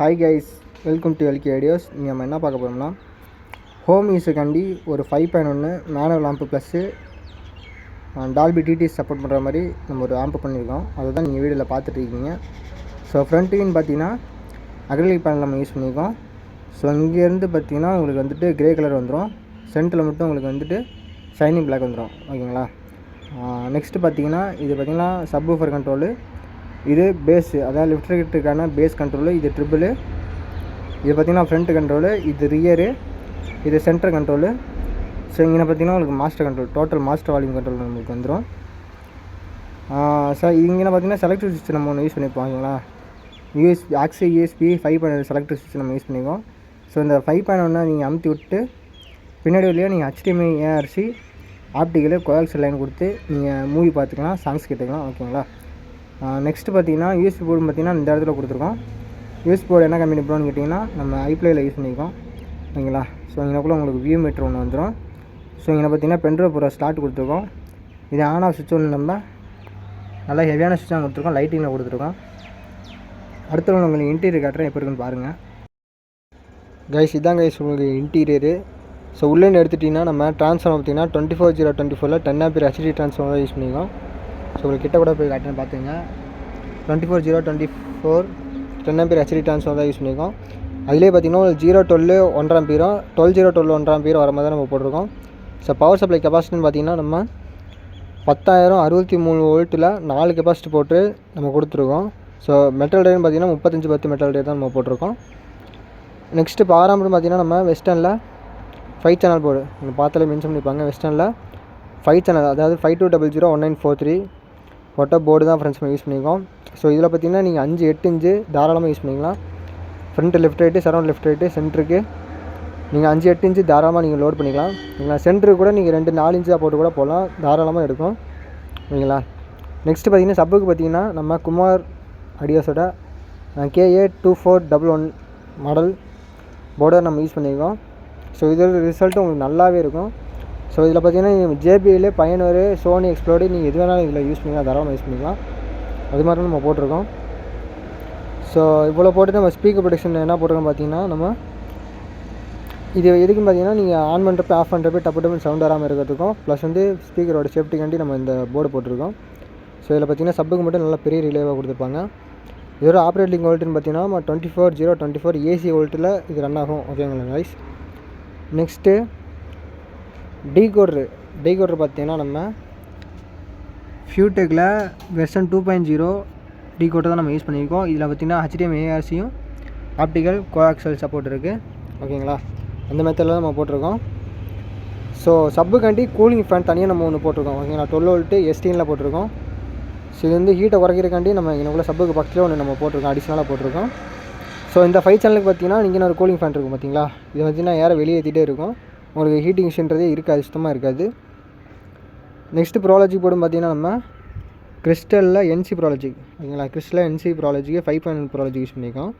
Hi guys, welcome to LK ideas. நம்ம என்ன பார்க்க போகிறோம்னா, ஹோம் யூஸுக்காண்டி ஒரு 5.1 manual amp plus Dolby DTS support பண்ணுற மாதிரி நம்ம ஒரு ஆம்பு பண்ணியிருக்கோம். அதை தான் நீங்கள் வீடியோவில் பார்த்துட்ருக்கீங்க. ஸோ ஃப்ரண்ட்டுக்குன்னு பார்த்தீங்கன்னா அக்ரிலிக் பேனல் நம்ம யூஸ் பண்ணியிருக்கோம். ஸோ இங்கேருந்து பார்த்தீங்கன்னா உங்களுக்கு வந்துட்டு க்ரே கலர் வந்துடும். சென்டரில் மட்டும் உங்களுக்கு வந்துட்டு ஷைனிங் பிளாக் வந்துடும். ஓகேங்களா. நெக்ஸ்ட்டு பார்த்தீங்கன்னா இது பார்த்தீங்கன்னா சப்வூஃபர் கண்ட்ரோலு, இது பேஸு, அதாவது லெஃப்ட் ரைட்டுக்கான பேஸ் கண்ட்ரோலு, இது ட்ரிபிள், இது பார்த்திங்கன்னா ஃப்ரண்ட் கண்ட்ரோலு, இது ரியரு, இது சென்டர் கண்ட்ரோலு. ஸோ இங்கே பார்த்திங்கன்னா உங்களுக்கு master control, total master volume control நம்மளுக்கு வந்துடும். சார் இங்கே பார்த்திங்கன்னா செலக்டிவ் சுவிட்ச் நம்ம ஒன்று யூஸ் பண்ணியிருப்போம். ஓகேங்களா. ஆக்சி யூஎஸ்பி 5.1 செலக்டிவ் சுவிட்ச் நம்ம யூஸ் பண்ணியிருக்கோம். ஸோ இந்த 5.1 நீங்கள் அமுத்தி விட்டு பின்னாடி வழியாக நீங்கள் HDMI ARC optical coaxial line கொடுத்து நீங்கள் மூவி பார்த்துக்கலாம், சாங்ஸ் கேட்டுக்கலாம். ஓகேங்களா. நெக்ஸ்ட்டு பார்த்தீங்கன்னா யூஎஸ்பி போர்டு பார்த்தீங்கன்னா இந்த இடத்துல கொடுத்துருக்கோம். யூஎஸ்பி போர்டு என்ன கம்பெனி போடுன்னு கேட்டிங்கன்னா நம்ம ஐப்ளேயில் யூஸ் பண்ணியிருக்கோம். ஓகேங்களா. ஸோ இங்கேக்குள்ளே உங்களுக்கு வியூ மீட்டர் ஒன்று வந்துடும். ஸோ இங்கே பார்த்தீங்கன்னா பென்ட்ரைவ் போகிற ஸ்லாட் கொடுத்துருக்கோம். இது ஆன் ஆஃப் சுவிட்ச் ஒன்று நம்ம நல்லா ஹெவியான சுவிட்ச் தான் கொடுத்துருக்கோம், லைட்டிங்கில் கொடுத்துருக்கோம். அடுத்த உங்களுக்கு இன்டீரியர் காட்டுறேன், எப்படி இருக்குன்னு பாருங்கள். கைஸ் இதான் கைஸ் உங்களுக்கு இன்டீரியரு. ஸோ உள்ளேன்னு எடுத்துட்டிங்கன்னா நம்ம ட்ரான்ஸ்ஃபார்மர் பார்த்திங்கன்னா 24024 10 ஆம்பியர் ஹெச்டி ட்ரான்ஸ்ஃபார்மர் தான் யூஸ் பண்ணியிருக்கோம். ஸோ உங்களுக்கு கிட்ட கூட போய் காட்டுன்னு பார்த்துங்க. 24024 10 ஆம்பியர் ஹெச்டி ட்ரான்ஸ்ஃபார்மர் தான் யூஸ் பண்ணியிருக்கோம். அதிலே பார்த்திங்கன்னா 012 1 ஆம்பியரும் 12012 1 ஆம்பியரும் வர மாதிரி தான் நம்ம போட்டிருக்கோம். ஸோ பவர் சப்ளை கெப்பாசிட்டின்னு பார்த்திங்கன்னா நம்ம 10,000 63 வோல்ட்டில் 4 கெப்பாசிட்டி போட்டு நம்ம கொடுத்துருக்கோம். ஸோ மெட்டல் ரேட்னு பார்த்திங்கன்னா 3510 மெட்டல் ரேட் தான் நம்ம போட்டிருக்கோம். நெக்ஸ்ட்டு பவர் ஆம்பிள்னு பார்த்திங்கன்னா நம்ம வெஸ்டர்னில் 5 சேனல் போர்டு நீங்கள் பார்த்தாலே மென்ஷன் பண்ணியிருப்பாங்க. வெஸ்டர்னில் 5 சேனல், அதாவது 52001943 போட்ட போர்டு தான் ஃப்ரெண்ட்ஸ் நம்ம யூஸ் பண்ணியிருக்கோம். ஸோ இதில் பார்த்திங்கன்னா நீங்கள் 5-8 இன்ச்சு தாராளமாக யூஸ் பண்ணிக்கலாம். Front left right, surround left right, சென்டருக்கு நீங்கள் 5-8 இன்ச்சு தாராளமாக நீங்கள் லோட் பண்ணிக்கலாம். ஓகேங்களா. சென்டருக்கு கூட நீங்கள் 2-4 இன்ச்சாக போட்டு கூட போகலாம், தாராளமாக எடுக்கும். ஓகேங்களா. நெக்ஸ்ட்டு பார்த்திங்கன்னா சப்புக்கு பார்த்திங்கன்னா நம்ம குமார் ஐடியாஸோட KA2411 மாடல் போர்டை நம்ம யூஸ் பண்ணியிருக்கோம். ஸோ இதோட ரிசல்ட்டும் உங்களுக்கு நல்லாவே இருக்கும். ஸோ இதில் பார்த்தீங்கன்னா JBL, பயனர், சோனி எக்ஸ்ப்ளோடு நீங்கள் எது வேணாலும் இதில் யூஸ் பண்ணிக்கலாம், தாராளமாக யூஸ் பண்ணிக்கலாம். அது மாதிரி நம்ம போட்டிருக்கோம். ஸோ இவ்வளோ போட்டு நம்ம ஸ்பீக்கர் ப்ரொடெக்ஷன் என்ன போட்டிருக்கோம் பார்த்தீங்கன்னா, நம்ம இது எதுக்குன்னு பார்த்தீங்கன்னா நீங்கள் ஆன் பண்ணுறப்ப ஆஃப் பண்ணுறப்ப டப்பு சவுண்ட் வராமல் இருக்கிறதுக்கும், ப்ளஸ் வந்து ஸ்பீக்கரோட சேஃப்டிக்காண்டி நம்ம இந்த போர்டு போட்டிருக்கோம். ஸோ இதில் பார்த்தீங்கன்னா சப்புக்கு மட்டும் நல்லா பெரிய ரிலேவாக கொடுத்துருப்பாங்க. இதோட ஆப்ரேட்டிங் வோல்ட்டுன்னு பார்த்தீங்கன்னா நம்ம 24/024 AC வோல்ட்டில் இது ரன் ஆகும். ஓகேங்களா கைஸ். நெக்ஸ்ட்டு டீகோடர் பார்த்தீங்கன்னா நம்ம ஃபியூடெக்கில் வெர்ஷன் 2.0 டீகோடர் தான் நம்ம யூஸ் பண்ணியிருக்கோம். இதில் பார்த்திங்கன்னா HDMI ஏஆர்சியும் ஆப்டிக்கல் கோஆக்சியல் சப்போர்ட் இருக்குது. ஓகேங்களா. அந்த மெத்தடில் தான் நம்ம போட்டிருக்கோம். ஸோ சப்புக்காண்டி கூலிங் ஃபேன் தனியாக நம்ம ஒன்று போட்டிருக்கோம். ஓகேங்களா. 12 வோல்ட்டு STனில் போட்டிருக்கோம். ஸோ இது வந்து ஹீட்டை குறைக்கிறக்காண்டி நம்ம இங்கே சப்புக்கு பக்கத்தில் ஒன்று நம்ம போட்டிருக்கோம், அடிஷ்னலாக போட்டிருக்கோம். ஸோ இந்த 5 சேனலுக்கு பார்த்தீங்கன்னா நீங்கள் ஒரு கூலிங் ஃபேன் இருக்கும் பார்த்தீங்களா, இது பார்த்தீங்கன்னா ஏரை வெளியேற்றிட்டே இருக்கும், உங்களுக்கு ஹீட்டிங் இஷ்யூன்றதே இருக்காது, சுத்தமாக இருக்காது. நெக்ஸ்ட்டு ப்ரோலாஜிக் போர்டும் பார்த்தீங்கன்னா நம்ம கிறிஸ்டலில் NC ப்ரோலாஜிக். ஓகேங்களா. கிறிஸ்டலில் NC ப்ரோலாஜிக்கு 5.1 ப்ரோலாஜிக் யூஸ் பண்ணியிருக்கோம்.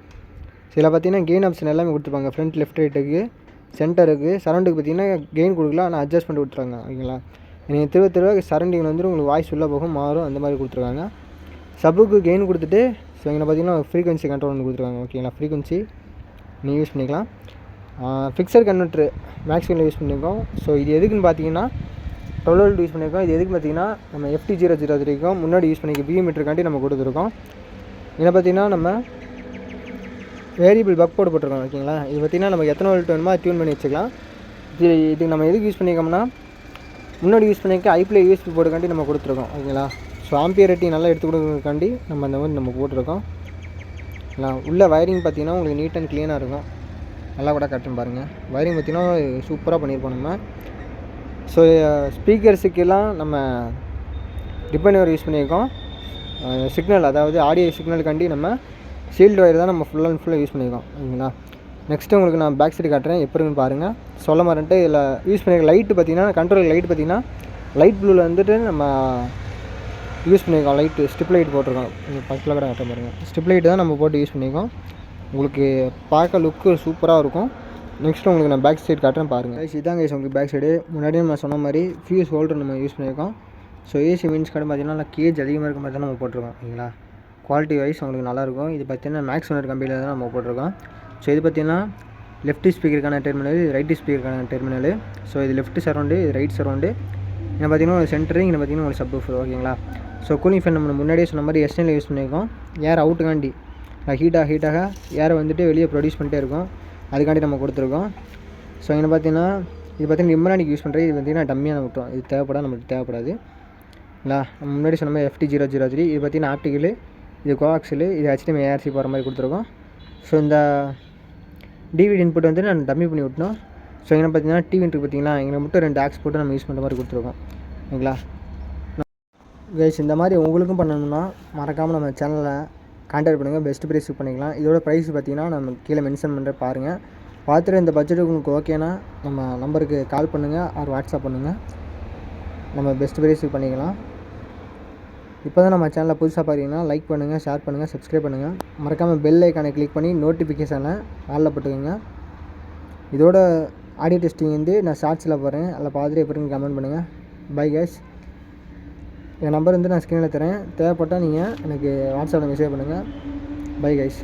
சில பார்த்தீங்கன்னா கெயின் ஆப்ஷன் எல்லாமே கொடுத்துருப்பாங்க. ஃப்ரண்ட் லெஃப்ட் ரைட்டுக்கு, சென்டருக்கு, சரௌண்டுக்கு பார்த்தீங்கன்னா கெயின் கொடுக்கலாம், ஆனால் அட்ஜஸ்ட் பண்ணி கொடுத்துருவாங்க. ஓகேங்களா. நீங்கள் திருவ சரௌண்டிங்கில் வந்து உங்களுக்கு வாய்ஸ் உள்ளே போகும், மாறும், அந்த மாதிரி கொடுத்துருக்காங்க. சப்புக்கு கெயின் கொடுத்துட்டு ஸோ இங்கே பார்த்தீங்கன்னா ஃப்ரீக்வன்சி கண்ட்ரோல் ஒன்று கொடுத்துருக்காங்க. ஓகேங்களா. ஃப்ரீக்வன்சி நீங்கள் யூஸ் பண்ணிக்கலாம். ஃபிக்ஸர் கன்வெர்ட்ரு மேக்ஸிமில் யூஸ் பண்ணியிருக்கோம். ஸோ இது எதுக்குன்னு பார்த்தீங்கன்னா 12 வோல்ட் யூஸ் பண்ணியிருக்கோம். இது எதுக்கு பார்த்தீங்கன்னா நம்ம FT003 முன்னாடி யூஸ் பண்ணிக்க வியூ மீட்டருக்காண்டி நம்ம கொடுத்துருக்கோம். இதில் பார்த்தீங்கன்னா நம்ம வேரியபிள் பக் போர்டு போட்டிருக்கோம். ஓகேங்களா. இது பார்த்திங்கன்னா நமக்கு எத்தனை வோல்ட் வேணுமோ டியூன் பண்ணி வச்சுக்கலாம். இதுக்கு நம்ம எதுக்கு யூஸ் பண்ணிக்கோம்னா முன்னாடி யூஸ் பண்ணிக்க ஐப்ளே USB போர்டுக்காண்டி நம்ம கொடுத்துருக்கோம். ஓகேங்களா. ஸோ ஆம்பியர் ரேட்டிங் நல்லா எடுத்து கொடுக்கறதுக்காண்டி நம்ம அந்த மாதிரி நம்ம போட்டிருக்கோம். உள்ள வயரிங் பார்த்திங்கன்னா உங்களுக்கு நீட் அண்ட் க்ளீனாக இருக்கும். நல்லா கூட காட்டுன்னு பாருங்கள். வயரிங் பார்த்திங்கன்னா சூப்பராக பண்ணியிருப்போம் நம்ம. ஸோ ஸ்பீக்கர்ஸுக்கெல்லாம் நம்ம டிபெண்டர் யூஸ் பண்ணியிருக்கோம். சிக்னல், அதாவது ஆடியோ சிக்னலுக்காண்டி நம்ம ஷீல்டு வயர் தான் நம்ம ஃபுல்லாக யூஸ் பண்ணியிருக்கோம். ஓகேங்களா. நெக்ஸ்ட்டு உங்களுக்கு நான் பேக் சைடு காட்டுறேன், எப்படின்னு பாருங்கள். சொல்ல மாட்டேன்ட்டு இதில் யூஸ் பண்ணியிருக்க லைட்டு பார்த்திங்கன்னா கண்ட்ரோல் லைட் பார்த்திங்கன்னா லைட் ப்ளூவில் வந்துட்டு நம்ம யூஸ் பண்ணியிருக்கோம். லைட்டு ஸ்ட்ரிப் லைட் போட்டிருக்கோம். பக்கத்தில் கூட காட்ட பாருங்கள். ஸ்ட்ரிப் லைட்டு தான் நம்ம போட்டு யூஸ் பண்ணியிருக்கோம். உங்களுக்கு பார்க்க லுக்கு சூப்பராக இருக்கும். நெக்ஸ்ட்டு உங்களுக்கு நான் பேக் சைடு காட்டுறேன் பாருங்கள். இதுதான் கைஸ் உங்களுக்கு பேக் சைடு. முன்னாடியே நம்ம சொன்ன மாதிரி ஃபியூஸ் ஹோல்டர் நம்ம யூஸ் பண்ணியிருக்கோம். ஸோ AC மீன்ஸ் கடை பார்த்திங்கன்னா கேஜ் அதிகமாக இருக்க மாதிரி தான் நம்ம போட்டிருக்கோம். ஓகேங்களா. குவாலிட்டி வைஸ் உங்களுக்கு நல்லாயிருக்கும். இது பார்த்திங்கன்னா மேக்ஸ் ஓனர் கம்பெனியில் தான் நம்ம போட்டிருக்கோம். ஸோ இது பார்த்திங்கன்னா லெஃப்ட் ஸ்பீக்கருக்கான டெர்மினல், ரைட்டு ஸ்பீக்கருக்கான டெர்மினல். ஸோ இது லெஃப்ட் சரௌண்டு, இது ரைட் சரௌண்டு. இங்கே பார்த்திங்கன்னா ஒரு சென்டரு, இங்கே பார்த்திங்கன்னா ஒரு சப்வூஃபர். ஓகேங்களா. ஸோ கூலிங் ஃபேன் நம்ம முன்னாடியே சொன்ன மாதிரி எஸ்என்எல் யூஸ் பண்ணியிருக்கோம். ஏர் அவுட்டுக்காண்டி ஹீட்டாக ஏரை வந்துட்டு வெளியே ப்ரொடியூஸ் பண்ணிட்டே இருக்கும், அதுக்காண்டி நம்ம கொடுத்துருக்கோம். ஸோ இங்கே பார்த்திங்கன்னா இது பார்த்திங்கன்னா இம்ரானிக்கு யூஸ் பண்ணுறது. இது பார்த்திங்கன்னா டம்மியாக நம்ம விட்டோம், இது நம்மளுக்கு தேவைப்படாது. இல்லை நம்ம முன்னாடி சொன்ன மாதிரி FT003. இது பார்த்திங்கன்னா ஆப்டிக்கலு, இது கோஆக்சலு, இது HDMI ARC போகிற மாதிரி கொடுத்துருக்கோம். ஸோ இந்த டிவிடி இன்புட் வந்து நான் டம்மி பண்ணி விட்டோம். ஸோ இங்கே பார்த்திங்கன்னா டிவி இன்ட்ருக்கு பார்த்திங்கன்னா இங்கே மட்டும் 2 ஆக்ஸ் போட்டு நம்ம யூஸ் பண்ணுற மாதிரி கொடுத்துருக்கோம். ஓகேங்களா கைஸ். இந்த மாதிரி உங்களுக்கும் பண்ணணும்னா மறக்காமல் நம்ம சேனலை கான்டாக்ட் பண்ணுங்கள், பெஸ்ட் ப்ரைஸ் பண்ணிக்கலாம். இதோட ப்ரைஸ் பார்த்திங்கன்னா நம்ம கீழே மென்ஷன் பண்ணுற பாருங்கள். பார்த்துட்டு இந்த பட்ஜெட்டுக்கு உங்களுக்கு ஓகேனா நம்ம நம்பருக்கு கால் பண்ணுங்கள் ஆர் வாட்ஸ்அப் பண்ணுங்கள், நம்ம பெஸ்ட் ப்ரைஸ் பண்ணிக்கலாம். இப்போ தான் நம்ம சேனலில் புதுசாக பார்த்தீங்கன்னா லைக் பண்ணுங்கள், ஷேர் பண்ணுங்கள், சப்ஸ்கிரைப் பண்ணுங்கள். மறக்காமல் பெல் ஐக்கானை கிளிக் பண்ணி நோட்டிஃபிகேஷனை ஆளில் போட்டுக்கோங்க. இதோட ஆடியோ டெஸ்டிங் வந்து நான் ஷார்ட்ஸில் போகிறேன், அதில் பார்த்துட்டு எப்படின்னு கமெண்ட் பண்ணுங்கள். Bye guys. என் நம்பர் வந்து நான் ஸ்க்ரீனில் தரேன், தேவைப்பட்டால் நீங்கள் எனக்கு வாட்ஸ்அப்பில் மெசேஜ் பண்ணுங்கள். Bye guys.